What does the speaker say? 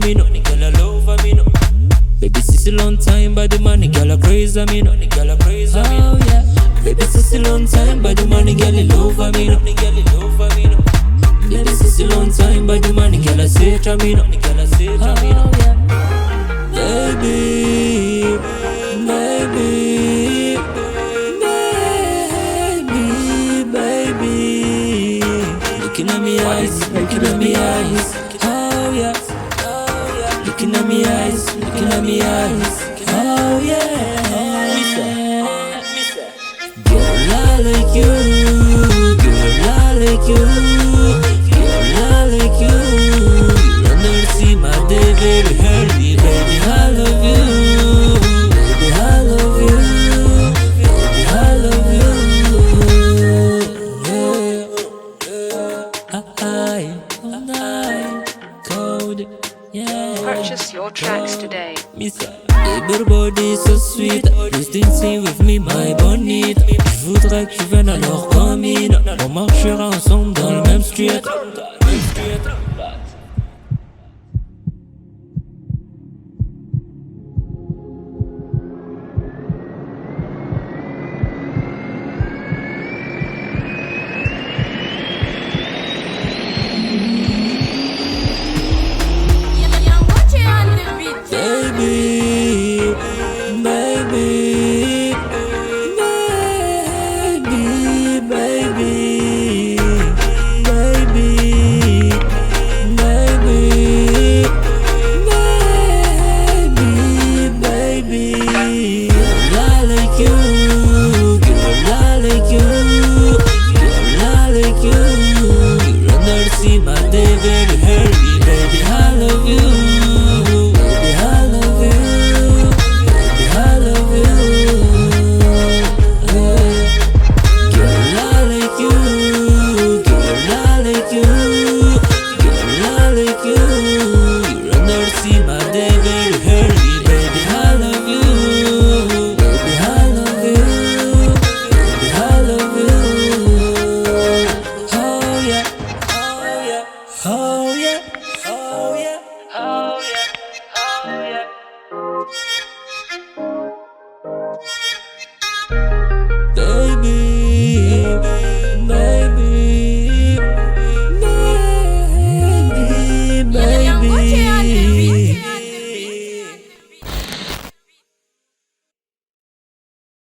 me no. Girl I love me no. Baby since a long time, but the money girl a crazy me no. Girl a crazy me no. Baby since a long time, but the money girl I love me no. Girl I love me no. Baby since a long time, but the money girl I say to me no. Girl I say to me no. Baby, baby, baby, baby. Looking at me eyes, looking at me eyes. Oh yeah, oh yeah. Looking at me eyes, looking at me eyes. Oh yeah. Girl I like you, girl I like you, girl I like you. You never see my day, baby, hurt me, baby. I love you, baby, I love you, baby, I love you. I code, yeah. Purchase your tracks today. Baby, body so sweet. Please dancing with me, my bonite. Je voudrais que tu viennes alors comme in. On marchera ensemble dans le même street.